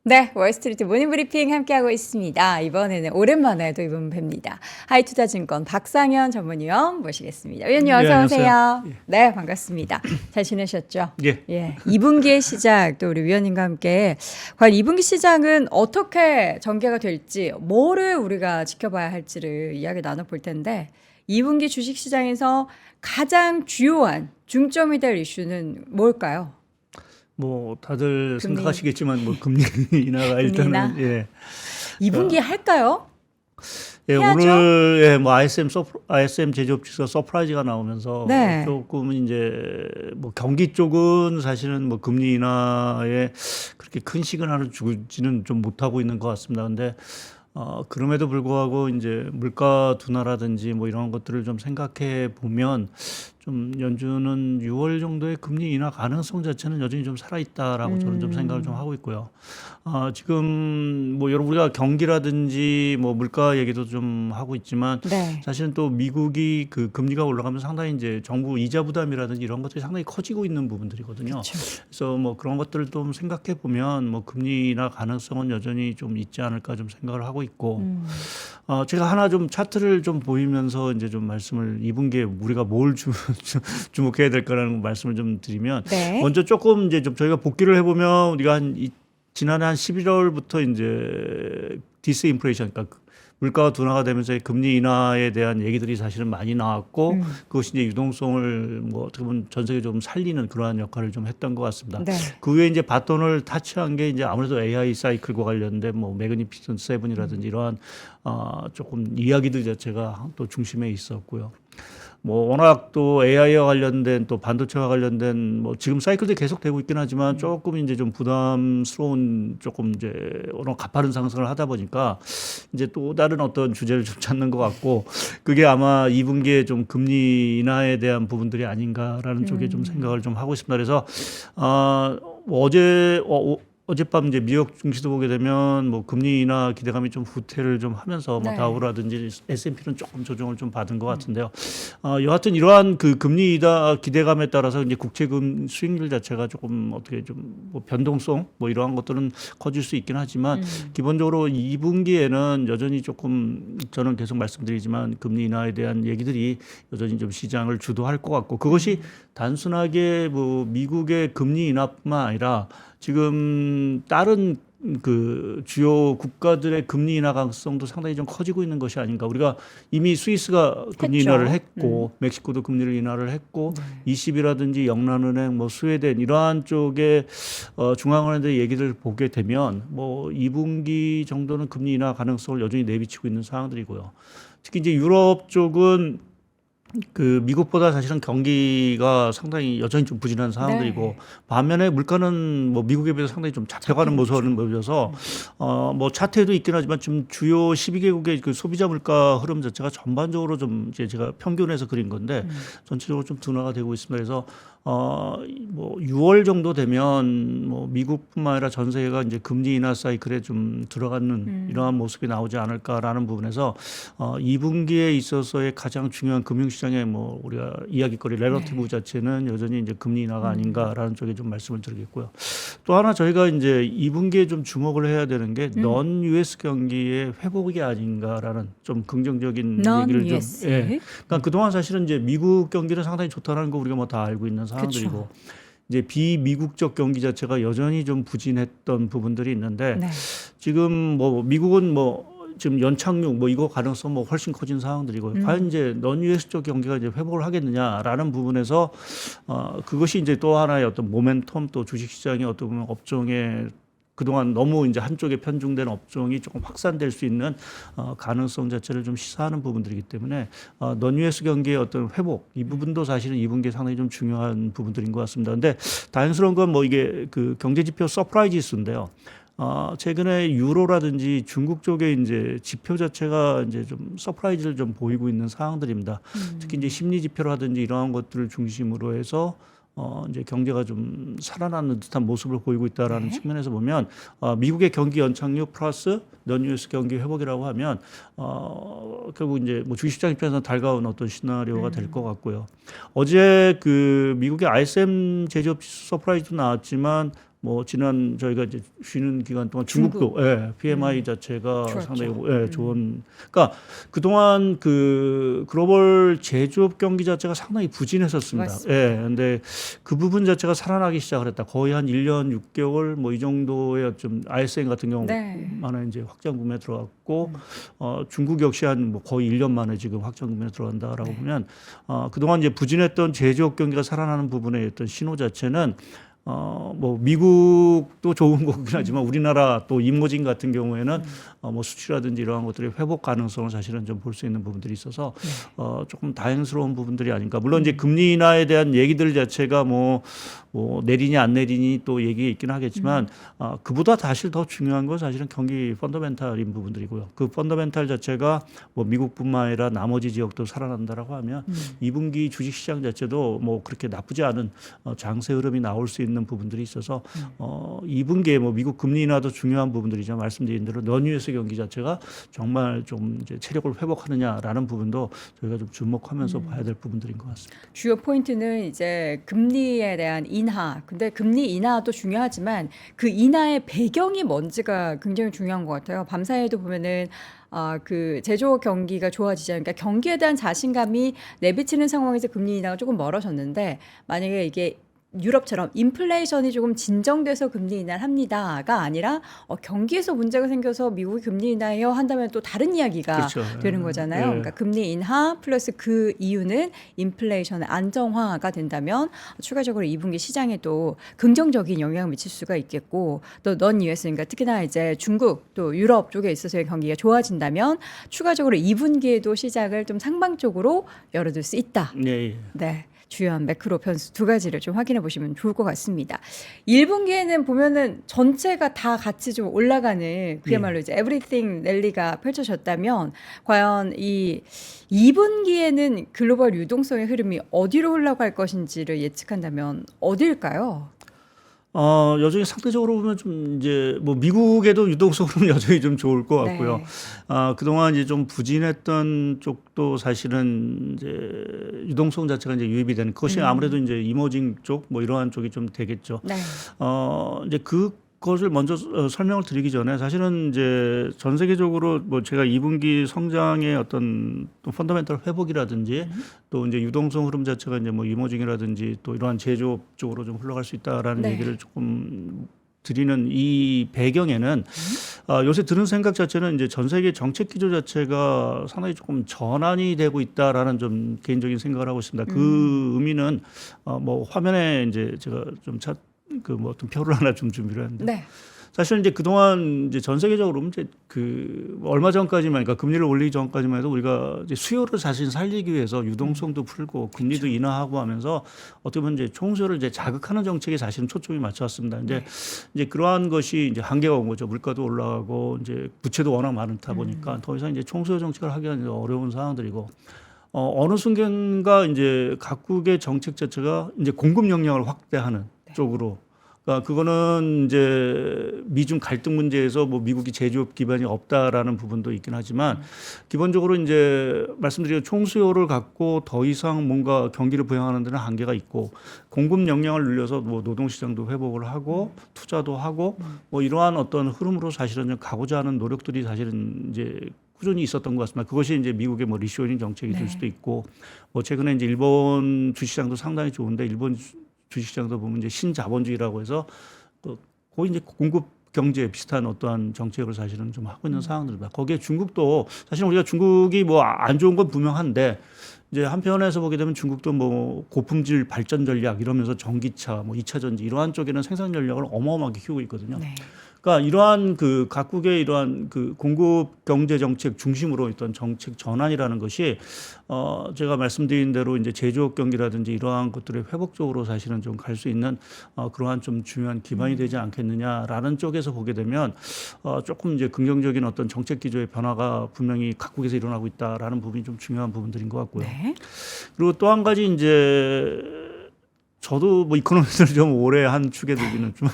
네, 월스트리트 모닝 브리핑 함께하고 있습니다. 이번에는 오랜만에 또 이분 뵙니다. 하이투자증권 박상현 전문위원 모시겠습니다. 위원님 어서 안녕하세요. 오세요. 예. 네, 반갑습니다. 잘 지내셨죠? 예. 예, 2분기의 시작 또 우리 위원님과 함께 과연 2분기 시장은 어떻게 전개가 될지 뭐를 우리가 지켜봐야 할지를 이야기 나눠볼 텐데 2분기 주식시장에서 가장 주요한 중점이 될 이슈는 뭘까요? 뭐 다들 금리. 생각하시겠지만 뭐 금리 인하가 일단은 인하? 예. 2분기 할까요? 예, 해야죠? 오늘 예, 뭐 ISM 제조업 지수가 서프라이즈가 나오면서 네. 조금 이제 뭐 경기 쪽은 사실은 뭐 금리 인하에 그렇게 큰 시그널을 주지는 좀 못하고 있는 것 같습니다. 근데 그럼에도 불구하고 이제 물가 둔화라든지 뭐 이런 것들을 좀 생각해 보면 좀 연준은 6월 정도의 금리 인하 가능성 자체는 여전히 좀 살아있다라고 저는 좀 생각을 좀 하고 있고요. 지금 뭐 여러분 우리가 경기라든지 뭐 물가 얘기도 좀 하고 있지만 네. 사실은 또 미국이 그 금리가 올라가면 상당히 이제 정부 이자 부담이라든지 이런 것들이 상당히 커지고 있는 부분들이거든요. 그렇죠. 그래서 뭐 그런 것들을 좀 생각해 보면 뭐 금리 인하 가능성은 여전히 좀 있지 않을까 좀 생각을 하고 있고 제가 하나 좀 차트를 좀 보이면서 이제 좀 말씀을 2분기에 우리가 뭘 주목해야 될까라는 말씀을 좀 드리면 네. 먼저 조금 이제 좀 저희가 복기를 해보면 우리가 지난해 한 11월부터 이제 디스인플레이션 그러니까 물가가 둔화가 되면서 금리 인하에 대한 얘기들이 사실은 많이 나왔고 그것이 이제 유동성을 뭐 어떻게 보면 전 세계적으로 좀 살리는 그러한 역할을 좀 했던 것 같습니다. 네. 그 외에 이제 바톤을 타치한 게 이제 아무래도 AI 사이클과 관련된 뭐 매그니피선트 세븐이라든지 이러한 조금 이야기들 자체가 또 중심에 있었고요. 뭐 워낙 또 AI와 관련된 또 반도체와 관련된 뭐 지금 사이클도 계속 되고 있긴 하지만 조금 이제 좀 부담스러운 조금 이제 워낙 가파른 상승을 하다 보니까 이제 또 다른 어떤 주제를 좀 찾는 것 같고 그게 아마 2분기에 좀 금리 인하에 대한 부분들이 아닌가라는 쪽에 좀 생각을 좀 하고 있습니다. 그래서 뭐 어젯밤 이제 미국 증시도 보게 되면 뭐 금리 인하 기대감이 좀 후퇴를 좀 하면서 뭐 네. 다우라든지 S&P는 조금 조정을 좀 받은 것 같은데요. 여하튼 이러한 그 금리 인하 기대감에 따라서 이제 국채금 수익률 자체가 조금 어떻게 좀 뭐 변동성 뭐 이러한 것들은 커질 수 있긴 하지만 기본적으로 2분기에는 여전히 조금 저는 계속 말씀드리지만 금리 인하에 대한 얘기들이 여전히 좀 시장을 주도할 것 같고 그것이 단순하게 뭐 미국의 금리 인하뿐만 아니라 지금 다른 그 주요 국가들의 금리 인하 가능성도 상당히 좀 커지고 있는 것이 아닌가. 우리가 이미 스위스가 금리 했죠. 인하를 했고 멕시코도 금리를 인하를 했고 ECB라든지 영란은행 뭐 스웨덴 이러한 쪽에 중앙은행들 얘기를 보게 되면 뭐 2분기 정도는 금리 인하 가능성을 여전히 내비치고 있는 상황들이고요. 특히 이제 유럽 쪽은 그 미국보다 사실은 경기가 상당히 여전히 좀 부진한 상황들이고 네. 반면에 물가는 뭐 미국에 비해서 상당히 좀 잡혀가는 모습을 보여서 뭐 차트에도 있긴 하지만 좀 주요 12개국의 그 소비자 물가 흐름 자체가 전반적으로 좀 이제 제가 평균해서 그린 건데 전체적으로 좀 둔화가 되고 있습니다. 그래서 뭐 6월 정도 되면 뭐 미국뿐만 아니라 전 세계가 이제 금리 인하 사이클에 좀 들어가는 이러한 모습이 나오지 않을까라는 부분에서 2분기에 있어서의 가장 중요한 금융시장의 뭐 우리가 이야기거리 렐러티브 자체는 여전히 이제 금리 인하가 아닌가라는 쪽에 좀 말씀을 드리겠고요. 또 하나 저희가 이제 2분기에 좀 주목을 해야 되는 게 넌 US 경기의 회복이 아닌가라는 좀 긍정적인 얘기를 좀 Non-US. 예. 그러니까 그동안 사실은 이제 미국 경기는 상당히 좋다는 거 우리가 뭐 다 알고 있는 상황들이고 이제 비미국적 경기 자체가 여전히 좀 부진했던 부분들이 있는데 네. 지금 뭐 미국은 뭐 지금 연착륙 뭐 이거 가능성 뭐 훨씬 커진 상황들이고 과연 이제 넌 US 쪽 경기가 이제 회복을 하겠느냐라는 부분에서 그것이 이제 또 하나의 어떤 모멘텀 또 주식시장의 어떤 보면 업종의 그동안 너무 이제 한쪽에 편중된 업종이 조금 확산될 수 있는 가능성 자체를 좀 시사하는 부분들이기 때문에 넌 US 경기의 어떤 회복 이 부분도 사실은 2분기에 상당히 좀 중요한 부분들인 것 같습니다. 근데 다행스러운 건 뭐 이게 그 경제지표 서프라이즈 지수인데요. 최근에 유로라든지 중국 쪽에 이제 지표 자체가 이제 좀 서프라이즈를 좀 보이고 있는 상황들입니다. 특히 이제 심리 지표라든지 이러한 것들을 중심으로 해서 이제 경제가 좀 살아나는 듯한 모습을 보이고 있다라는 측면에서 보면 미국의 경기 연착륙 플러스 넌-US 경기 회복이라고 하면 결국 이제 뭐 주식시장 입장에서는 달가운 어떤 시나리오가 될 것 같고요. 어제 그 미국의 ISM 제조업 지수 서프라이즈도 나왔지만 뭐 지난 저희가 이제 쉬는 기간 동안 중국도 예, PMI 자체가 좋았죠. 상당히 예, 좋은. 그러니까 그동안 그 글로벌 제조업 경기 자체가 상당히 부진했었습니다. 맞습니다. 예. 근데 그 부분 자체가 살아나기 시작을 했다. 거의 한 1년 6개월 뭐 이 정도의 좀 ISM 같은 경우만에 이제 확장 구매 들어갔고 중국 역시 한 뭐 거의 1년 만에 지금 확장 구매 들어간다라고 보면 그동안 이제 부진했던 제조업 경기가 살아나는 부분의 어떤 신호 자체는 뭐 미국도 좋은 거긴 하지만 우리나라 또 임모진 같은 경우에는 뭐 수치라든지 이러한 것들이 회복 가능성을 사실은 좀 볼 수 있는 부분들이 있어서 조금 다행스러운 부분들이 아닌가. 물론 이제 금리 인하에 대한 얘기들 자체가 뭐 내리니 안 내리니 또 얘기가 있긴 하겠지만 그보다 사실 더 중요한 건 사실은 경기 펀더멘탈인 부분들이고요. 그 펀더멘탈 자체가 뭐 미국뿐만 아니라 나머지 지역도 살아난다라고 하면 2분기 주식시장 자체도 뭐 그렇게 나쁘지 않은 장세 흐름이 나올 수 있는 부분들이 있어서 2분기에 뭐 미국 금리 인하도 중요한 부분들이죠. 말씀드린 대로 non-US 경기 자체가 정말 좀 이제 체력을 회복하느냐라는 부분도 저희가 좀 주목하면서 봐야 될 부분들인 것 같습니다. 주요 포인트는 이제 금리에 대한 인하. 근데 금리 인하도 중요하지만 그 인하의 배경이 뭔지가 굉장히 중요한 것 같아요. 밤사이에도 보면은 그 제조업 경기가 좋아지지 않으니까 경기에 대한 자신감이 내비치는 상황에서 금리 인하가 조금 멀어졌는데 만약에 이게 유럽처럼 인플레이션이 조금 진정돼서 금리 인하를 합니다가 아니라 경기에서 문제가 생겨서 미국이 금리 인하해요 한다면 또 다른 이야기가 그렇죠. 되는 거잖아요. 예. 그러니까 금리 인하 플러스 그 이유는 인플레이션의 안정화가 된다면 추가적으로 2분기 시장에도 긍정적인 영향을 미칠 수가 있겠고 또 non US 그러니까 특히나 이제 중국 또 유럽 쪽에 있어서의 경기가 좋아진다면 추가적으로 2분기에도 시장을 좀 상방적으로 열어둘 수 있다. 예, 예. 네. 주요한 매크로 변수 두 가지를 좀 확인해 보시면 좋을 것 같습니다. 1분기에는 보면은 전체가 다 같이 좀 올라가는 그야말로 이제 에브리띵 랠리가 펼쳐졌다면 과연 이 2분기에는 글로벌 유동성의 흐름이 어디로 흘러갈 것인지를 예측한다면 어디일까요? 여전히 상대적으로 보면 좀 이제 뭐 미국에도 유동성은 여전히 좀 좋을 것 같고요. 네. 그동안 이제 좀 부진했던 쪽도 사실은 이제 유동성 자체가 이제 유입이 되는 그것이 아무래도 이제 이머징 쪽 뭐 이러한 쪽이 좀 되겠죠. 네. 이제 그것을 먼저 설명을 드리기 전에 사실은 이제 전 세계적으로 뭐 제가 2분기 성장의 어떤 또 펀더멘털 회복이라든지 또 이제 유동성 흐름 자체가 이제 뭐 이머징이라든지 또 이러한 제조업 쪽으로 좀 흘러갈 수 있다라는 네. 얘기를 조금 드리는 이 배경에는 요새 드는 생각 자체는 이제 전 세계 정책 기조 자체가 상당히 조금 전환이 되고 있다라는 좀 개인적인 생각을 하고 있습니다. 그 의미는 뭐 화면에 이제 제가 좀 그 뭐 어떤 표를 하나 좀 준비를 했는데 네. 사실 이제 그동안 이제 전 세계적으로 이제 그 얼마 전까지만 그러니까 금리를 올리기 전까지만 해도 우리가 이제 수요를 사실 살리기 위해서 유동성도 풀고 금리도 인하하고 하면서 어떻게 보면 이제 총수요를 이제 자극하는 정책에 사실은 초점이 맞춰왔습니다. 이제 그러한 것이 이제 한계가 온 거죠. 물가도 올라가고 이제 부채도 워낙 많다 보니까 더 이상 이제 총수요 정책을 하기가 어려운 상황들이고 어느 순간가 이제 각국의 정책 자체가 이제 공급 역량을 확대하는 쪽으로. 그러니까 그거는 이제 미중 갈등 문제에서 뭐 미국이 제조업 기반이 없다라는 부분도 있긴 하지만 기본적으로 이제 말씀드린 총수요를 갖고 더 이상 뭔가 경기를 부양하는 데는 한계가 있고 공급 역량을 늘려서 뭐 노동시장도 회복을 하고 투자도 하고 뭐 이러한 어떤 흐름으로 사실은 좀 가고자 하는 노력들이 사실은 이제 꾸준히 있었던 것 같습니다. 그것이 이제 미국의 뭐 리쇼어링 정책이 될 수도 있고 뭐 최근에 이제 일본 주시장도 상당히 좋은데 일본 주식시장도 보면 이제 신자본주의라고 해서 거의 이제 공급 경제 비슷한 어떠한 정책을 사실은 좀 하고 있는 상황들입니다. 거기에 중국도 사실 우리가 중국이 뭐 안 좋은 건 분명한데 이제 한편에서 보게 되면 중국도 뭐 고품질 발전 전략 이러면서 전기차, 뭐 2차 전지 이러한 쪽에는 생산 전략을 어마어마하게 키우고 있거든요. 네. 그러니까 이러한 그 각국의 이러한 그 공급 경제 정책 중심으로 있던 정책 전환이라는 것이 제가 말씀드린 대로 이제 제조업 경기라든지 이러한 것들의 회복적으로 사실은 좀 갈 수 있는 그러한 좀 중요한 기반이 되지 않겠느냐라는 쪽에서 보게 되면 조금 이제 긍정적인 어떤 정책 기조의 변화가 분명히 각국에서 일어나고 있다라는 부분이 좀 중요한 부분들인 것 같고요. 네. 그리고 또 한 가지 이제 저도 뭐 이코노미스트를 좀 오래 한 축에 들기는 좀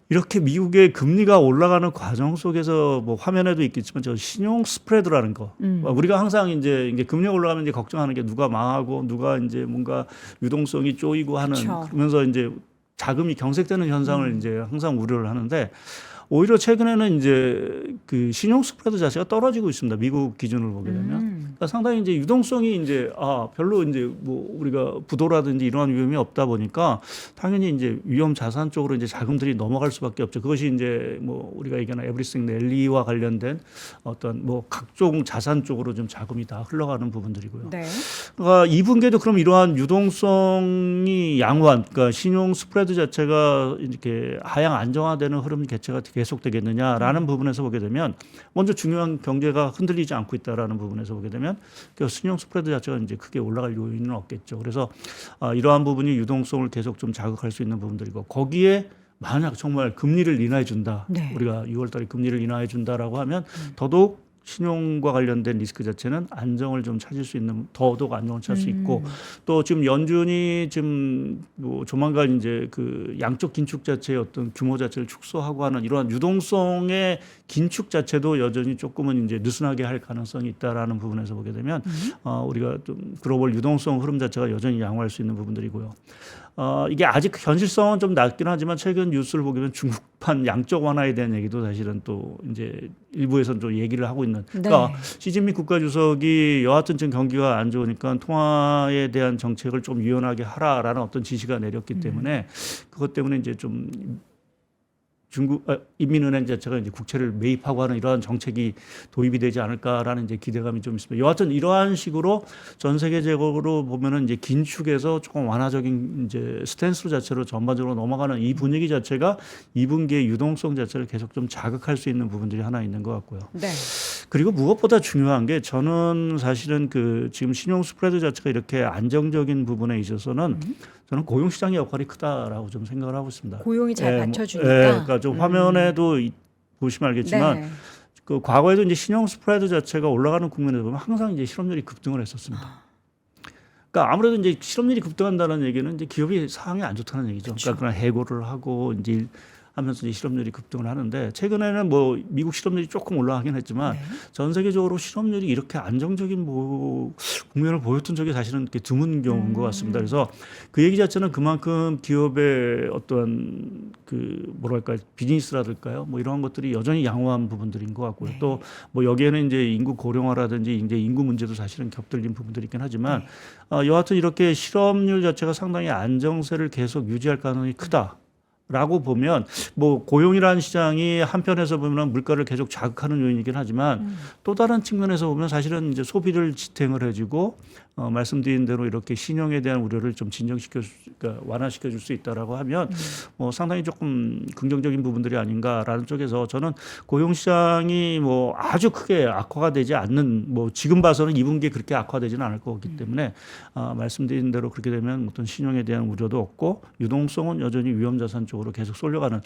이렇게 미국의 금리가 올라가는 과정 속에서 뭐 화면에도 있겠지만 저 신용 스프레드라는 거 우리가 항상 이제 금리가 올라가면 이제 걱정하는 게 누가 망하고 누가 이제 뭔가 유동성이 쪼이고 하는 그쵸. 그러면서 이제 자금이 경색되는 현상을 이제 항상 우려를 하는데 오히려 최근에는 이제 그 신용 스프레드 자체가 떨어지고 있습니다. 미국 기준으로 보게 되면. 그러니까 상당히 이제 유동성이 이제 별로 이제 뭐 우리가 부도라든지 이러한 위험이 없다 보니까 당연히 이제 위험 자산 쪽으로 이제 자금들이 넘어갈 수밖에 없죠. 그것이 이제 뭐 우리가 얘기하는 에브리싱 랠리와 관련된 어떤 뭐 각종 자산 쪽으로 좀 자금이 다 흘러가는 부분들이고요. 네. 그러니까 2분기에도 그럼 이러한 유동성이 양호한, 그러니까 신용 스프레드 자체가 이렇게 하향 안정화되는 흐름 개체가 계속되겠느냐라는 부분에서 보게 되면 먼저 중요한 경제가 흔들리지 않고 있다라는 부분에서 보게 되면 그 신용 스프레드 자체가 이제 크게 올라갈 요인은 없겠죠. 그래서 이러한 부분이 유동성을 계속 좀 자극할 수 있는 부분들이고 거기에 만약 정말 금리를 인하해 준다. 네. 우리가 6월 달에 금리를 인하해 준다라고 하면 더더욱 신용과 관련된 리스크 자체는 안정을 좀 찾을 수 있는 더더욱 안정을 찾을 수 있고 또 지금 연준이 지금 뭐 조만간 이제 그 양적 긴축 자체의 어떤 규모 자체를 축소하고 하는 이러한 유동성의 긴축 자체도 여전히 조금은 이제 느슨하게 할 가능성이 있다라는 부분에서 보게 되면 우리가 좀 글로벌 유동성 흐름 자체가 여전히 양호할 수 있는 부분들이고요. 이게 아직 현실성은 좀 낮긴 하지만 최근 뉴스를 보게 되면 중국판 양적 완화에 대한 얘기도 사실은 또 이제 일부에서는 좀 얘기를 하고 있는. 그러니까 시진핑 국가주석이 여하튼 지금 경기가 안 좋으니까 통화에 대한 정책을 좀 유연하게 하라라는 어떤 지시가 내렸기 때문에 그것 때문에 이제 좀 중국 인민은행 자체가 이제 국채를 매입하고 하는 이러한 정책이 도입이 되지 않을까라는 이제 기대감이 좀 있습니다. 여하튼 이러한 식으로 전 세계적으로 보면은 이제 긴축에서 조금 완화적인 이제 스탠스 자체로 전반적으로 넘어가는 이 분위기 자체가 2분기의 유동성 자체를 계속 좀 자극할 수 있는 부분들이 하나 있는 것 같고요. 네. 그리고 무엇보다 중요한 게 저는 사실은 그 지금 신용 스프레드 자체가 이렇게 안정적인 부분에 있어서는 저는 고용 시장의 역할이 크다라고 좀 생각을 하고 있습니다. 고용이 잘 받쳐주니까. 그러니까 좀 화면에도 보시면 알겠지만 네. 그 과거에도 이제 신용 스프레드 자체가 올라가는 국면에서 보면 항상 이제 실업률이 급등을 했었습니다. 그러니까 아무래도 이제 실업률이 급등한다는 얘기는 이제 기업이 상황이 안 좋다는 얘기죠. 그러니까 그런 해고를 하고 이제 하면서 이제 실업률이 급등을 하는데 최근에는 뭐 미국 실업률이 조금 올라가긴 했지만 전 세계적으로 실업률이 이렇게 안정적인 뭐 국면을 보였던 적이 사실은 이렇게 드문 경우인 것 같습니다. 그래서 그 얘기 자체는 그만큼 기업의 어떤 그 뭐랄까 비즈니스라든가요 뭐 이러한 것들이 여전히 양호한 부분들인 것 같고요. 또 뭐 여기에는 이제 인구 고령화라든지 이제 인구 문제도 사실은 겹들린 부분들이 있긴 하지만 여하튼 이렇게 실업률 자체가 상당히 안정세를 계속 유지할 가능성이 크다. 라고 보면 뭐 고용이라는 시장이 한편에서 보면 물가를 계속 자극하는 요인이긴 하지만 또 다른 측면에서 보면 사실은 이제 소비를 지탱을 해주고 말씀드린 대로 이렇게 신용에 대한 우려를 좀 그러니까 완화시켜 줄 수 있다라고 하면 상당히 조금 긍정적인 부분들이 아닌가라는 쪽에서 저는 고용 시장이 뭐 아주 크게 악화가 되지 않는 뭐 지금 봐서는 2분기에 그렇게 악화되지는 않을 거기 때문에 말씀드린 대로 그렇게 되면 어떤 신용에 대한 우려도 없고 유동성은 여전히 위험 자산 쪽으로 계속 쏠려가는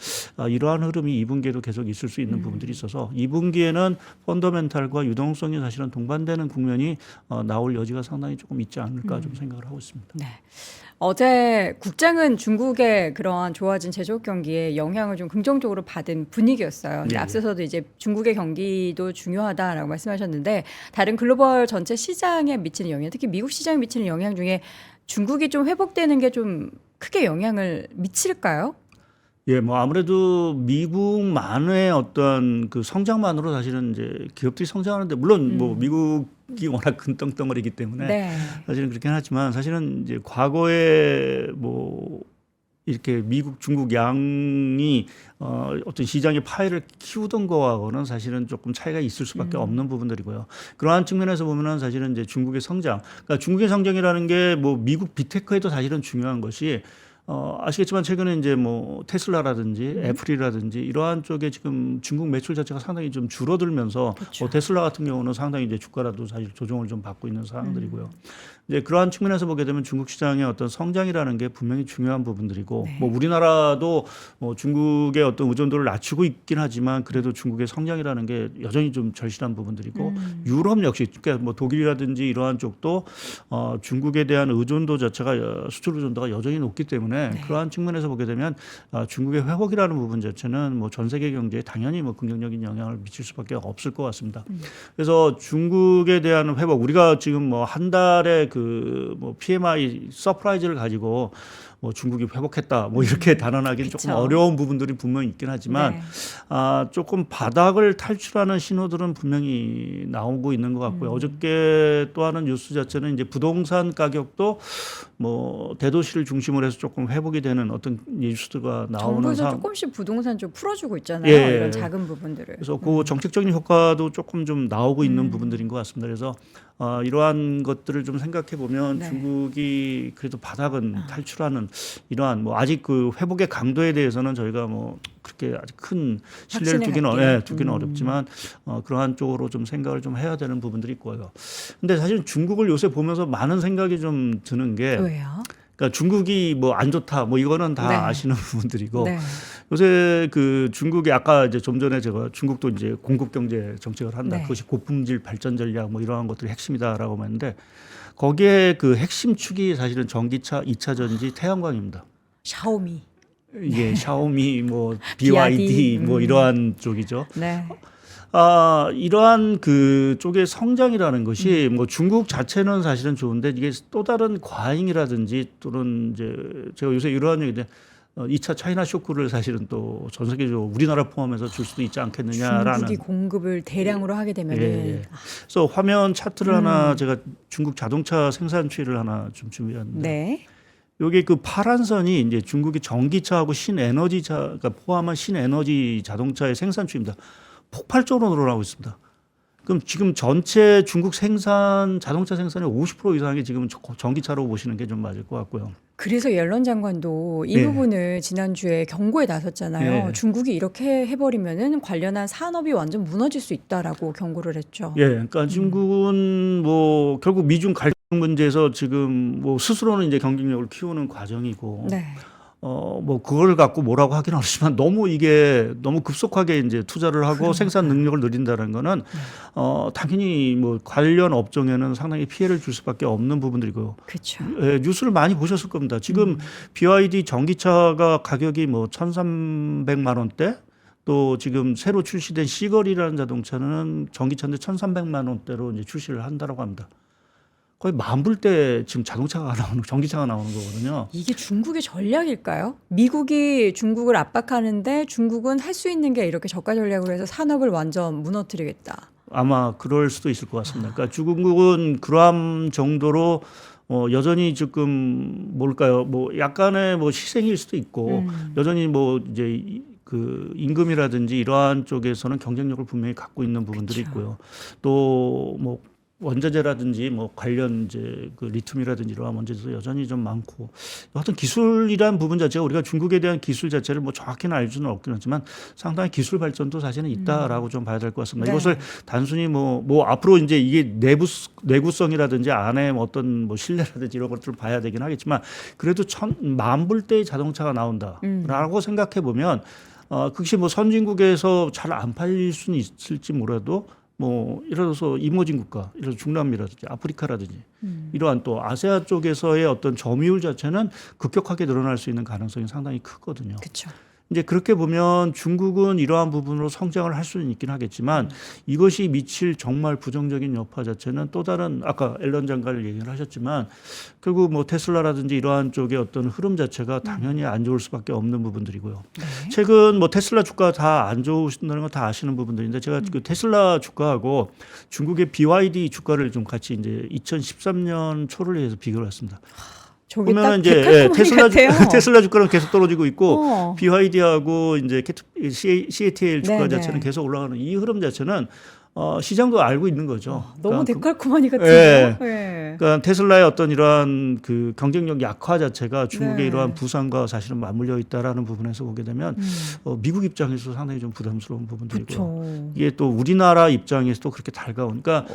이러한 흐름이 2분기에도 계속 있을 수 있는 부분들이 있어서 2분기에는 펀더멘탈과 유동성이 사실은 동반되는 국면이 나올 여지가 상당히 조금 있지 않을까 좀 생각을 하고 있습니다. 네. 어제 국장은 중국의 그러한 좋아진 제조업 경기에 영향을 좀 긍정적으로 받은 분위기였어요. 근데 앞서서도 이제 중국의 경기도 중요하다라고 말씀하셨는데 다른 글로벌 전체 시장에 미치는 영향, 특히 미국 시장에 미치는 영향 중에 중국이 좀 회복되는 게 좀 크게 영향을 미칠까요? 예, 뭐 아무래도 미국만의 어떤 그 성장만으로 사실은 이제 기업들이 성장하는데 물론 뭐 미국이 워낙 큰 덩덩어리이기 때문에 사실은 그렇긴 하지만 사실은 이제 과거에 뭐 이렇게 미국, 중국 양이 어떤 시장의 파이를 키우던 거하고는 사실은 조금 차이가 있을 수밖에 없는 부분들이고요. 그러한 측면에서 보면은 사실은 이제 중국의 성장, 그러니까 중국의 성장이라는 게 뭐 미국 빅테크에도 사실은 중요한 것이 아시겠지만 최근에 이제 뭐 테슬라라든지 애플이라든지 이러한 쪽에 지금 중국 매출 자체가 상당히 좀 줄어들면서 뭐 테슬라 같은 경우는 상당히 이제 주가라도 사실 조정을 좀 받고 있는 상황들이고요. 이제 그러한 측면에서 보게 되면 중국 시장의 어떤 성장이라는 게 분명히 중요한 부분들이고 뭐 우리나라도 뭐 중국의 어떤 의존도를 낮추고 있긴 하지만 그래도 중국의 성장이라는 게 여전히 좀 절실한 부분들이고 유럽 역시 그러니까 뭐 독일이라든지 이러한 쪽도 중국에 대한 의존도 자체가 수출 의존도가 여전히 높기 때문에 그러한 측면에서 보게 되면 중국의 회복이라는 부분 자체는 뭐 전 세계 경제에 당연히 뭐 긍정적인 영향을 미칠 수밖에 없을 것 같습니다. 그래서 중국에 대한 회복 우리가 지금 뭐 한 달에 그 뭐 PMI 서프라이즈를 가지고 뭐 중국이 회복했다 뭐 이렇게 단언하기는 조금 어려운 부분들이 분명히 있긴 하지만 네. 조금 바닥을 탈출하는 신호들은 분명히 나오고 있는 것 같고요. 어저께 또 하는 뉴스 자체는 이제 부동산 가격도 뭐 대도시를 중심으로 해서 조금 회복이 되는 어떤 뉴스가 나오는 정부에서 상황. 조금씩 부동산 좀 풀어주고 있잖아요. 예. 이런 작은 부분들을. 그래서 그 정책적인 효과도 조금 좀 나오고 있는 부분들인 것 같습니다. 그래서 이러한 것들을 좀 생각해 보면 네. 중국이 그래도 바닥은 탈출하는 이러한 뭐 아직 그 회복의 강도에 대해서는 저희가 뭐 그렇게 아직 큰 신뢰를 두기는 어렵지만 그러한 쪽으로 좀 생각을 좀 해야 되는 부분들이 있고요. 근데 사실 중국을 요새 보면서 많은 생각이 좀 드는 게 왜요? 그러니까 중국이 뭐 안 좋다 뭐 이거는 다 네. 아시는 부분들이고 네. 요새 그 중국이 아까 이제 좀 전에 제가 중국도 이제 공급 경제 정책을 한다. 네. 그것이 고품질 발전 전략 뭐 이러한 것들이 핵심이다라고 했는데 거기에 그 핵심 축이 사실은 전기차, 2차 전지, 태양광입니다. 샤오미. 이게 샤오미 뭐 BYD 뭐 이러한 쪽이죠. 네. 이러한 그 쪽의 성장이라는 것이 뭐 중국 자체는 사실은 좋은데 이게 또 다른 과잉이라든지 또는 이제 제가 요새 이러한 얘기인데 2차 차이나 쇼크를 사실은 또 전 세계적으로 우리나라 포함해서 줄 수도 있지 않겠느냐라는. 중국이 공급을 대량으로 하게 되면은 예. 그래서 화면 차트를 하나 제가 중국 자동차 생산 추이를 하나 좀 준비했는데 네. 여기 그 파란 선이 이제 중국의 전기차하고 신에너지차 그러니까 포함한 신에너지 자동차의 생산 추이입니다. 폭발적으로 늘어나고 있습니다. 그럼 지금 전체 중국 생산 자동차 생산의 50% 이상이 지금 전기차로 보시는 게 좀 맞을 것 같고요. 그래서 옐런 장관도 이 네. 부분을 지난주에 경고에 나섰잖아요. 네. 중국이 이렇게 해버리면은 관련한 산업이 완전 무너질 수 있다라고 경고를 했죠. 예, 그러니까 중국은 뭐 결국 미중 갈등 문제에서 지금 뭐 스스로는 이제 경쟁력을 키우는 과정이고, 네. 뭐 그걸 갖고 뭐라고 하기는 어렵지만 너무 이게 너무 급속하게 이제 투자를 하고 생산 능력을 늘린다는 거는 당연히 뭐 관련 업종에는 상당히 피해를 줄 수밖에 없는 부분들이고요. 그렇죠. 예, 뉴스를 많이 보셨을 겁니다. 지금 BYD 전기차가 가격이 뭐 1,300만 원대 또 지금 새로 출시된 시걸이라는 자동차는 전기차인데 1,300만 원대로 이제 출시를 한다라고 합니다. 거의 만 불대 지금 자동차가 나오는 전기차가 나오는 거거든요. 이게 중국의 전략일까요? 미국이 중국을 압박하는데 중국은 할 수 있는 게 이렇게 저가 전략으로 해서 산업을 완전 무너뜨리겠다. 아마 그럴 수도 있을 것 같습니다. 그러니까 중국은 그러한 정도로 여전히 지금 뭘까요? 뭐 약간의 뭐 희생일 수도 있고 여전히 뭐 이제 그 임금이라든지 이러한 쪽에서는 경쟁력을 분명히 갖고 있는 부분들이 그쵸. 있고요. 또 뭐 원자재라든지 뭐 관련 이제 그 리튬이라든지 이러한 문제도 여전히 좀 많고 어떤 기술이란 부분 자체가 우리가 중국에 대한 기술 자체를 뭐 정확히는 알 수는 없긴 하지만 상당히 기술 발전도 사실은 있다라고 좀 봐야 될 것 같습니다. 네. 이것을 단순히 뭐 앞으로 이제 이게 내구성이라든지 안에 어떤 뭐 실내라든지 이런 것들을 봐야 되긴 하겠지만 그래도 만 불대의 자동차가 나온다라고 생각해 보면 그것이 뭐 선진국에서 잘 안 팔릴 수는 있을지 몰라도 뭐 예를 들어서 이모진 국가, 예를 들어서 중남미라든지 아프리카라든지 이러한 또 아세아 쪽에서의 어떤 점유율 자체는 급격하게 늘어날 수 있는 가능성이 상당히 크거든요. 그렇죠. 이제 그렇게 보면 중국은 이러한 부분으로 성장을 할 수는 있긴 하겠지만 이것이 미칠 정말 부정적인 여파 자체는 또 다른 아까 앨런 장관을 얘기를 하셨지만 결국 뭐 테슬라라든지 이러한 쪽의 어떤 흐름 자체가 당연히 안 좋을 수밖에 없는 부분들이고요. 네. 최근 뭐 테슬라 주가 다 안 좋으신다는 거 다 아시는 부분들인데 제가 그 테슬라 주가하고 중국의 BYD 주가를 좀 같이 이제 2013년 초를 해서 비교를 했습니다. 저게 딱 보면은 이제 테슬라 같아요. 테슬라 주가는 계속 떨어지고 있고 어. BYD하고 이제 CATL 주가 네네. 자체는 계속 올라가는 이 흐름 자체는 시장도 알고 있는 거죠. 너무 그러니까 데칼코마니 같은데요. 네. 그러니까 테슬라의 어떤 이러한 그 경쟁력 약화 자체가 중국의 네. 이러한 부상과 사실은 맞물려 있다라는 부분에서 보게 되면 미국 입장에서 상당히 좀 부담스러운 부분들이고요. 그렇죠. 이게 또 우리나라 입장에서도 그렇게 달가오니까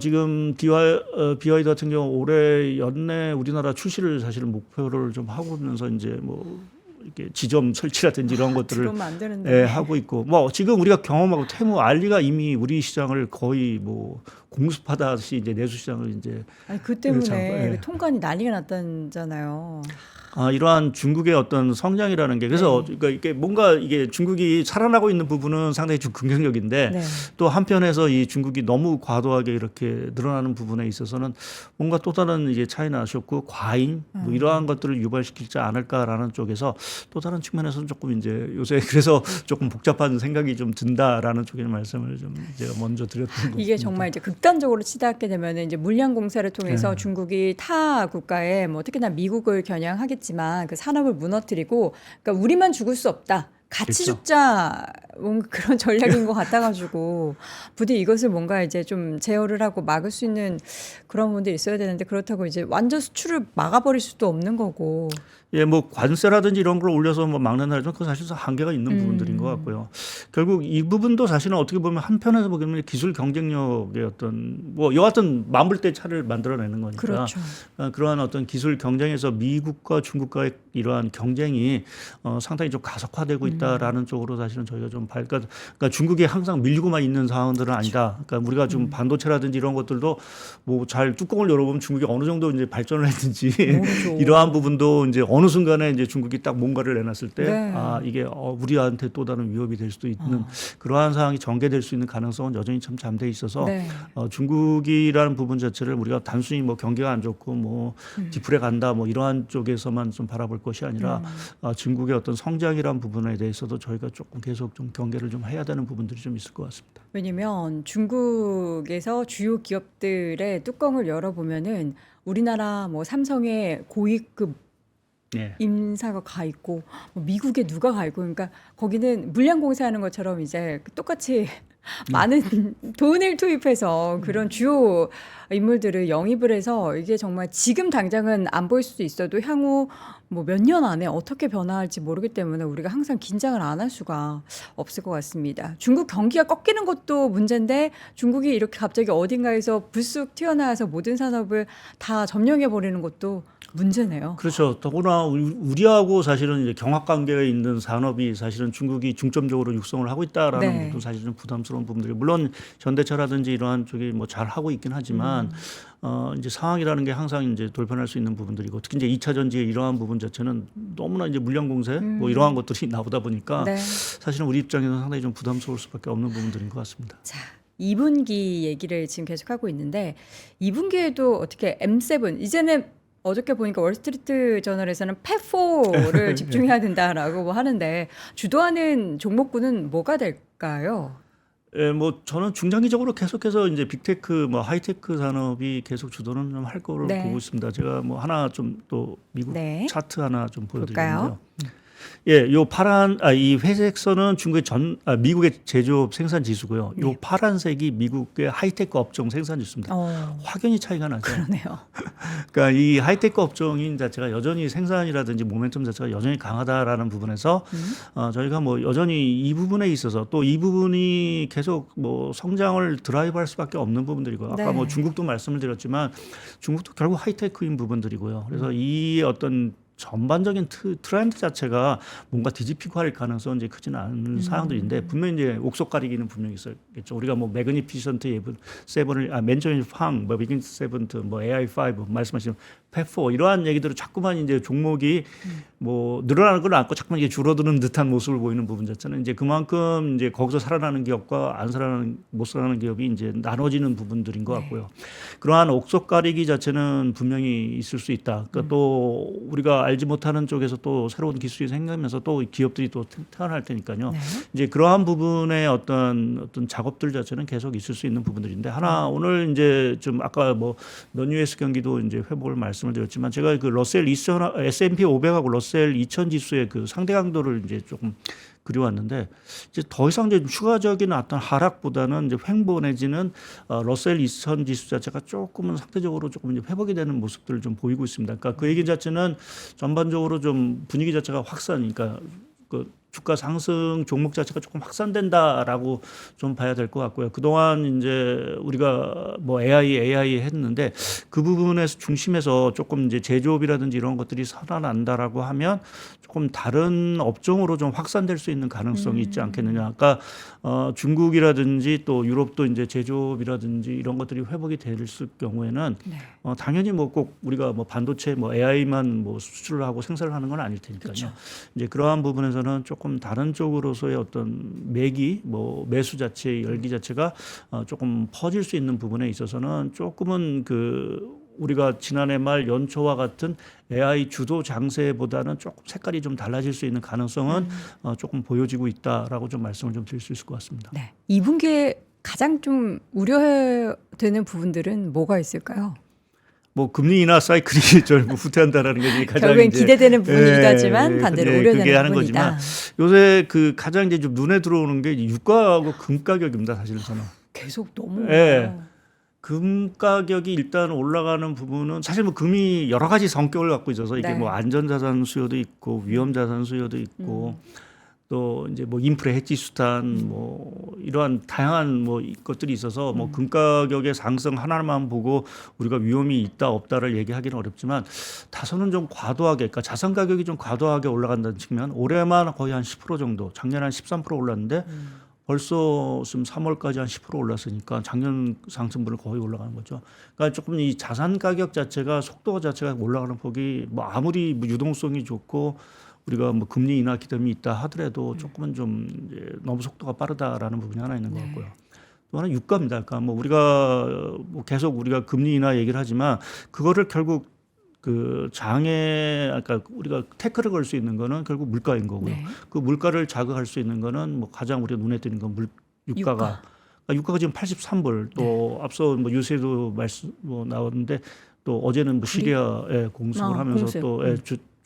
지금 BYD 같은 경우 올해 연내 우리나라 출시를 사실 목표를 좀 하고 있면서 이제 뭐 이렇게 지점 설치라든지 이런 것들을 들어오면 안 되는데. 하고 있고 뭐 지금 우리가 경험하고 테무 알리가 이미 우리 시장을 거의 뭐 공습하다시 이제 내수 시장을 이제 아니 그 때문에 참, 예. 통관이 난리가 났다잖아요. 이러한 중국의 어떤 성장이라는 게 그래서 그러니까 이게 뭔가 이게 중국이 살아나고 있는 부분은 상당히 좀 긍정적인데 네. 또 한편에서 이 중국이 너무 과도하게 이렇게 늘어나는 부분에 있어서는 뭔가 또 다른 이제 차이나 쇼크, 과잉 뭐 이러한 것들을 유발시키지 않을까라는 쪽에서 또 다른 측면에서는 조금 이제 요새 그래서 조금 복잡한 생각이 좀 든다라는 쪽의 말씀을 좀 제가 먼저 드렸던 겁니다. 이게 정말 이제 극단적으로 치닫게 되면 이제 물량 공세를 통해서 네. 중국이 타 국가에 뭐 특히나 미국을 겨냥하겠지만 그 산업을 무너뜨리고 그러니까 우리만 죽을 수 없다. 같이 그렇죠. 죽자 뭔가 그런 전략인 것 같아가지고 부디 이것을 뭔가 이제 좀 제어를 하고 막을 수 있는 그런 부분들이 있어야 되는데 그렇다고 이제 완전 수출을 막아버릴 수도 없는 거고. 예, 뭐 관세라든지 이런 걸 올려서 뭐 막는다는 건 사실 한계가 있는 부분들인 것 같고요. 결국 이 부분도 사실은 어떻게 보면 한편에서 보면 기술 경쟁력의 어떤 뭐 여하튼 만불대 차를 만들어내는 거니까 그렇죠. 그러한 어떤 기술 경쟁에서 미국과 중국과의 이러한 경쟁이 상당히 좀 가속화되고 있다라는 쪽으로 사실은 저희가 좀 그러니까 중국이 항상 밀리고만 있는 상황들은 아니다. 그러니까 우리가 좀 반도체라든지 이런 것들도 뭐 잘 뚜껑을 열어보면 중국이 어느 정도 이제 발전을 했는지 모르죠. 이러한 부분도 이제 어느 순간에 이제 중국이 딱 뭔가를 내놨을 때 네. 이게 우리한테 또 다른 위협이 될 수도 있는 그러한 상황이 전개될 수 있는 가능성은 여전히 참 잠재 있어서 네. 중국이라는 부분 자체를 우리가 단순히 뭐 경기가 안 좋고 뭐 뒤풀에 간다 뭐 이러한 쪽에서만 좀 바라볼 것이 아니라 중국의 어떤 성장이라는 부분에 대해서도 저희가 조금 계속 좀 경계를 좀 해야 되는 부분들이 좀 있을 것 같습니다. 왜냐면 중국에서 주요 기업들의 뚜껑을 열어보면은 우리나라 뭐 삼성의 고위급 예. 임사가 가 있고 뭐 미국에 누가 가 있고 그러니까 거기는 물량 공세하는 것처럼 이제 똑같이 많은 돈을 투입해서 그런 주요 인물들을 영입을 해서 이게 정말 지금 당장은 안 보일 수도 있어도 향후 뭐 몇 년 안에 어떻게 변화할지 모르기 때문에 우리가 항상 긴장을 안 할 수가 없을 것 같습니다. 중국 경기가 꺾이는 것도 문제인데 중국이 이렇게 갑자기 어딘가에서 불쑥 튀어나와서 모든 산업을 다 점령해 버리는 것도 문제네요. 그렇죠. 더구나 우리하고 사실은 이제 경합 관계가 있는 산업이 사실은 중국이 중점적으로 육성을 하고 있다라는 네. 부분도 사실은 부담스러운 부분들이 물론 현대차라든지 이러한 쪽이 뭐 잘 하고 있긴 하지만 이제 상황이라는 게 항상 이제 돌변할 수 있는 부분들이고 특히 이제 2차 전지의 이러한 부분 자체는 너무나 이제 물량 공세 뭐 이러한 것들이 나오다 보니까 네. 사실은 우리 입장에서는 상당히 좀 부담스러울 수밖에 없는 부분들인 것 같습니다. 자, 2분기 얘기를 지금 계속하고 있는데 2분기에도 어떻게 M7 이제는 어저께 보니까 월스트리트 저널에서는 펫4를 집중해야 된다라고 하는데 주도하는 종목군은 뭐가 될까요? 예, 뭐 저는 중장기적으로 계속해서 이제 빅테크, 뭐 하이테크 산업이 계속 주도는 좀 할 거로 네. 보고 있습니다. 제가 뭐 하나 좀 또 미국 네. 차트 하나 좀 볼까요? 보여드리는데요. 예, 요 파란 이 회색 선은 중국의 미국의 제조업 생산 지수고요. 요 네. 파란색이 미국의 하이테크 업종 생산 지수입니다. 확연히 차이가 나죠. 그러네요. 그러니까 이 하이테크 업종인 자체가 여전히 생산이라든지 모멘텀 자체가 여전히 강하다라는 부분에서 저희가 뭐 여전히 이 부분에 있어서 또 이 부분이 계속 뭐 성장을 드라이브할 수밖에 없는 부분들이고 아까 네. 뭐 중국도 말씀을 드렸지만 중국도 결국 하이테크인 부분들이고요. 그래서 이 어떤 전반적인 트렌드 자체가 뭔가 뒤집히고 할 가능성은 이제 크지는 않은 사항들인데 분명히 이제 옥석 가리기는 분명히 있었겠죠. 우리가 뭐 매그니피션트 세븐을 맨저인 팡, 뭐 비긴 세븐트, 뭐 AI5 말씀하신 펫4 이러한 얘기들을 자꾸만 이제 종목이 뭐 늘어나는 건 않고 자꾸만 이게 줄어드는 듯한 모습을 보이는 부분 자체는 이제 그만큼 이제 거기서 살아나는 기업과 안 살아나는 못 살아나는 기업이 이제 나눠지는 부분들인 것 같고요. 그러한 옥석 가리기 자체는 분명히 있을 수 있다. 그러니까 또 우리가 알지 못하는 쪽에서 또 새로운 기술이 생기면서 또 기업들이 또 태어날 테니까요. 네. 이제 그러한 부분의 어떤 작업들 자체는 계속 있을 수 있는 부분들인데 하나 오늘 이제 좀 아까 뭐 non-US 경기도 이제 회복을 말씀을 드렸지만 제가 그 러셀 2000 S&P 500하고 러셀 2000 지수의 그 상대 강도를 이제 조금 그려왔는데 이제 더 이상 이제 추가적인 어떤 하락보다는 이제 횡보 내지는 러셀 2000 지수 자체가 조금은 상대적으로 조금 이제 회복이 되는 모습들을 좀 보이고 있습니다. 그러니까 그 얘기 자체는 전반적으로 좀 분위기 자체가 확산, 그러니까 그 주가 상승 종목 자체가 조금 확산된다라고 좀 봐야 될 것 같고요. 그동안 이제 우리가 뭐 AI 했는데 그 부분에서 중심에서 조금 이제 제조업이라든지 이런 것들이 살아난다라고 하면 조금 다른 업종으로 좀 확산될 수 있는 가능성이 있지 않겠느냐. 아까 중국이라든지 또 유럽도 이제 제조업이라든지 이런 것들이 회복이 될 경우에는 네. 당연히 뭐 꼭 우리가 뭐 반도체 뭐 AI만 뭐 수출을 하고 생산을 하는 건 아닐 테니까요. 그쵸. 이제 그러한 부분에서는 조금 다른 쪽으로서의 어떤 매기 뭐 매수 자체의 열기 자체가 조금 퍼질 수 있는 부분에 있어서는 조금은 그 우리가 지난해 말 연초와 같은 AI 주도 장세보다는 조금 색깔이 좀 달라질 수 있는 가능성은 조금 보여지고 있다라고 좀 말씀을 좀 드릴 수 있을 것 같습니다. 네. 2분기에 가장 좀 우려되는 부분들은 뭐가 있을까요? 뭐 금리 인하 사이클이 좀 후퇴한다라는 게 가장 결국엔 이제 기대되는 부분이기도 하지만 반대로 그게 우려되는 하는 부분이다. 거지만 요새 그 가장 이제 좀 눈에 들어오는 게 유가하고 금 가격입니다. 사실 저는. 계속 너무 예. 금 가격이 일단 올라가는 부분은 사실 뭐 금이 여러 가지 성격을 갖고 있어서 이게 네. 뭐 안전자산 수요도 있고 위험자산 수요도 있고 또 이제 뭐 인프레 해지 수단 뭐 이러한 다양한 뭐 것들이 있어서 뭐 금 가격의 상승 하나만 보고 우리가 위험이 있다 없다를 얘기하기는 어렵지만 다소는 좀 과도하게 그러니까 자산 가격이 좀 과도하게 올라간다는 측면 올해만 거의 한 10% 정도 작년에 한 13% 올랐는데 벌써 지금 3월까지 한 10% 올랐으니까 작년 상승분을 거의 올라가는 거죠. 그러니까 조금 이 자산 가격 자체가 속도 자체가 올라가는 폭이 뭐 아무리 뭐 유동성이 좋고 우리가 뭐 금리 인하 기대감이 있다 하더라도 조금은 좀 이제 너무 속도가 빠르다라는 부분이 하나 있는 것 같고요. 또 하나 유가입니다. 그러니까 뭐 우리가 뭐 계속 우리가 금리 인하 얘기를 하지만 그거를 결국 그 장에 아까 우리가 태클을 걸 수 있는 거는 결국 물가인 거고요. 네. 그 물가를 자극할 수 있는 거는 뭐 가장 우리가 눈에 띄는 건 유가가. 그러니까 유가가 지금 83불 또 앞서 뭐 요새도 말씀 뭐 나왔는데 또 어제는 뭐 시리아에 공습을 하면서 공습. 또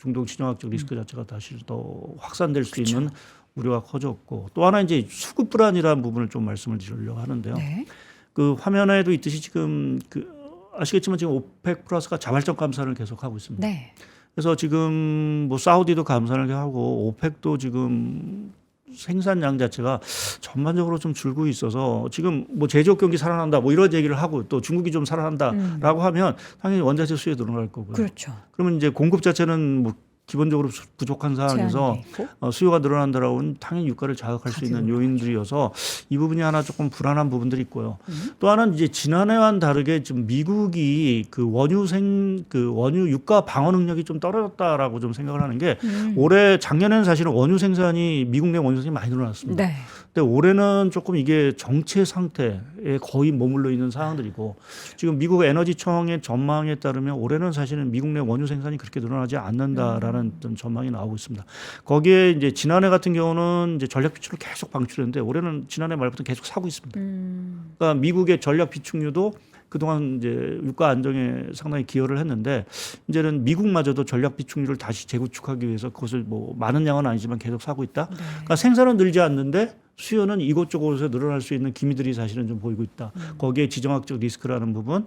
중동 지정학적 리스크 자체가 다시 더 확산될 수 있는 우려가 커졌고 또 하나 이제 수급 불안이라는 부분을 좀 말씀을 드리려고 하는데요. 네. 그 화면에도 있듯이 지금 그 아시겠지만 지금 오펙 플러스가 자발적 감산을 계속하고 있습니다. 네. 그래서 지금 뭐 사우디도 감산을 하고 오펙도 지금 생산량 자체가 전반적으로 좀 줄고 있어서 지금 뭐 제조업 경기 살아난다 뭐 이런 얘기를 하고 또 중국이 좀 살아난다라고 하면 당연히 원자재 수요 늘어날 거고요. 그렇죠. 그러면 이제 공급 자체는 뭐 기본적으로 부족한 상황에서 제한이 돼 있고. 수요가 늘어난다라고는 당연히 유가를 자극할 수 있는 요인들이어서 이 부분이 하나 조금 불안한 부분들이 있고요. 또 하나는 이제 지난해와는 다르게 지금 미국이 그 원유 유가 방어 능력이 좀 떨어졌다라고 좀 생각을 하는 게 올해 작년에는 사실은 원유 생산이 미국 내 원유 생산이 많이 늘어났습니다. 네. 근데 올해는 조금 이게 정체 상태에 거의 머물러 있는 상황들이고 지금 미국 에너지청의 전망에 따르면 올해는 사실은 미국 내 원유 생산이 그렇게 늘어나지 않는다라는 어떤 전망이 나오고 있습니다. 거기에 이제 지난해 같은 경우는 이제 전략 비축을 계속 방출했는데 올해는 지난해 말부터 계속 사고 있습니다. 그러니까 미국의 전략 비축률도 그동안 이제 유가 안정에 상당히 기여를 했는데 이제는 미국마저도 전략 비축률을 다시 재구축하기 위해서 그것을 뭐 많은 양은 아니지만 계속 사고 있다. 그러니까 생산은 늘지 않는데 수요는 이곳저곳에서 늘어날 수 있는 기미들이 사실은 좀 보이고 있다. 거기에 지정학적 리스크라는 부분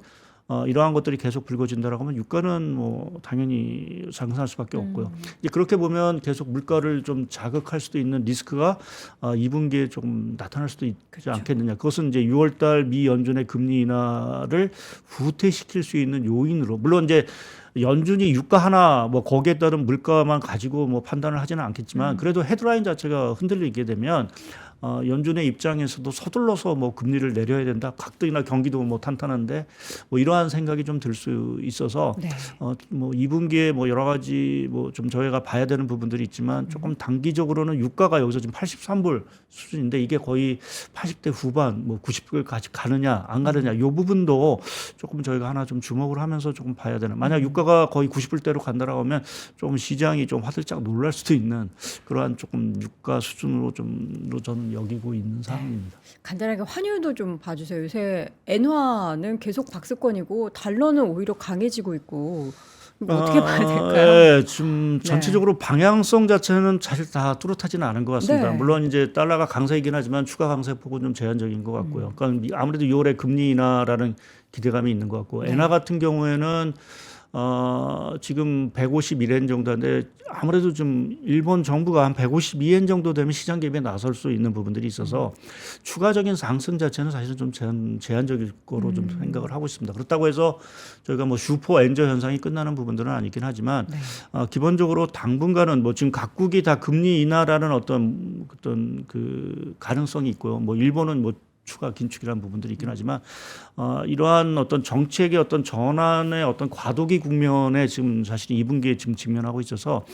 이러한 것들이 계속 불거진다라고 하면 유가는 뭐 당연히 상승할 수밖에 없고요. 이제 그렇게 보면 계속 물가를 좀 자극할 수도 있는 리스크가 2분기에 조금 나타날 수도 있지 않겠느냐. 그것은 이제 6월달 미 연준의 금리 인하를 후퇴시킬 수 있는 요인으로 물론 이제 연준이 유가 하나 뭐 거기에 따른 물가만 가지고 뭐 판단을 하지는 않겠지만 그래도 헤드라인 자체가 흔들리게 되면 연준의 입장에서도 서둘러서 뭐 금리를 내려야 된다. 각도이나 경기도 뭐 탄탄한데 뭐 이러한 생각이 좀 들 수 있어서 네. 뭐 2분기에 뭐 여러 가지 뭐 좀 저희가 봐야 되는 부분들이 있지만 조금 단기적으로는 유가가 여기서 지금 83불 수준인데 이게 거의 80대 후반 뭐 90불까지 가느냐 안 가느냐 이 부분도 조금 저희가 하나 좀 주목을 하면서 조금 봐야 되는. 만약 유가가 거의 90불대로 간다라고 하면 조금 시장이 좀 화들짝 놀랄 수도 있는 그러한 조금 유가 수준으로 좀로 저는 여기고 있는 상황입니다. 간단하게 환율도 좀 봐주세요. 요새 엔화는 계속 박스권이고 달러는 오히려 강해지고 있고 이거 어떻게 봐야 될까요? 네, 지금 전체적으로 방향성 자체는 사실 다 뚜렷하지는 않은 것 같습니다. 네. 물론 이제 달러가 강세이긴 하지만 추가 강세 폭은 좀 제한적인 것 같고요. 그러니까 아무래도 6월에 금리 인하라는 기대감이 있는 것 같고 엔화 같은 경우에는 지금 151엔 정도인데 아무래도 좀 일본 정부가 한 152엔 정도 되면 시장 개입에 나설 수 있는 부분들이 있어서 추가적인 상승 자체는 사실은 좀 제한적일 거로 좀 생각을 하고 있습니다. 그렇다고 해서 저희가 뭐 슈퍼 엔저 현상이 끝나는 부분들은 아니긴 하지만 네. 기본적으로 당분간은 뭐 지금 각국이 다 금리 인하라는 어떤 그 가능성이 있고요. 뭐 일본은 뭐 추가 긴축이라는 부분들이 있긴 하지만 이러한 어떤 정책의 어떤 전환의 어떤 과도기 국면에 지금 사실 2분기에 지금 직면하고 있어서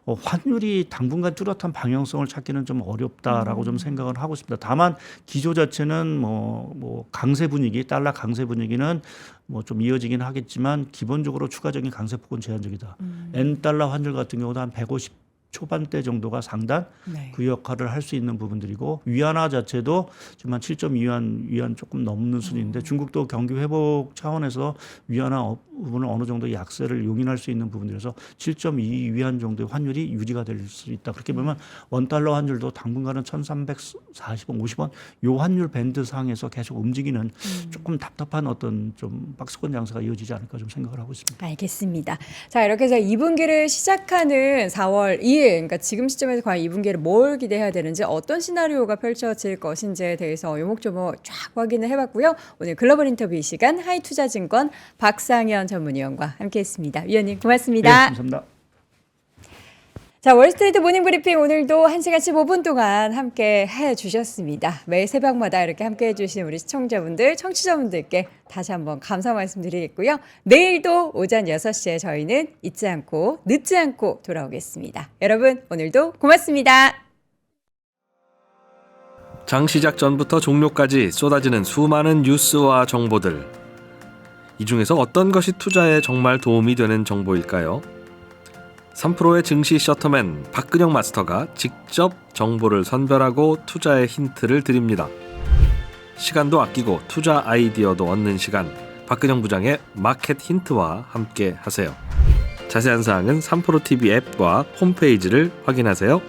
환율이 당분간 뚜렷한 방향성을 찾기는 좀 어렵다라고 좀 생각을 하고 있습니다. 다만 기조 자체는 뭐 강세 분위기, 달러 강세 분위기는 뭐 좀 이어지긴 하겠지만 기본적으로 추가적인 강세폭은 제한적이다. 엔 달러 환율 같은 경우도 한 150 초반대 정도가 상단 네. 그 역할을 할 수 있는 부분들이고 위안화 자체도 지금 한 7.2위안 조금 넘는 수준인데 중국도 경기 회복 차원에서 위안화 부분을 어느 정도 약세를 용인할 수 있는 부분들에서 7.2위안 정도의 환율이 유지가 될 수 있다. 그렇게 보면 원달러 환율도 당분간은 1,340원, 50원 요 환율 밴드 상에서 계속 움직이는 조금 답답한 어떤 좀 박스권 장세가 이어지지 않을까 좀 생각을 하고 있습니다. 알겠습니다. 자, 이렇게 해서 2분기를 시작하는 4월 2일, 그러니까 지금 시점에서 과연 2분기를 뭘 기대해야 되는지 어떤 시나리오가 펼쳐질 것인지에 대해서 요목조목 쫙 확인을 해봤고요. 오늘 글로벌 인터뷰 이 시간 하이투자증권 박상현 전문위원과 함께했습니다. 위원님 고맙습니다. 네, 감사합니다. 자, 월스트리트 모닝 브리핑 오늘도 1시간 15분 동안 함께 해주셨습니다. 매일 새벽마다 이렇게 함께 해주신 우리 시청자분들, 청취자분들께 다시 한번 감사 말씀드리겠고요. 내일도 오전 6시에 저희는 잊지 않고 늦지 않고 돌아오겠습니다. 여러분 오늘도 고맙습니다. 장 시작 전부터 종료까지 쏟아지는 수많은 뉴스와 정보들. 이 중에서 어떤 것이 투자에 정말 도움이 되는 정보일까요? 3프로의 증시 셔터맨 박근영 마스터가 직접 정보를 선별하고 투자의 힌트를 드립니다. 시간도 아끼고 투자 아이디어도 얻는 시간, 박근영 부장의 마켓 힌트와 함께 하세요. 자세한 사항은 3프로 TV 앱과 홈페이지를 확인하세요.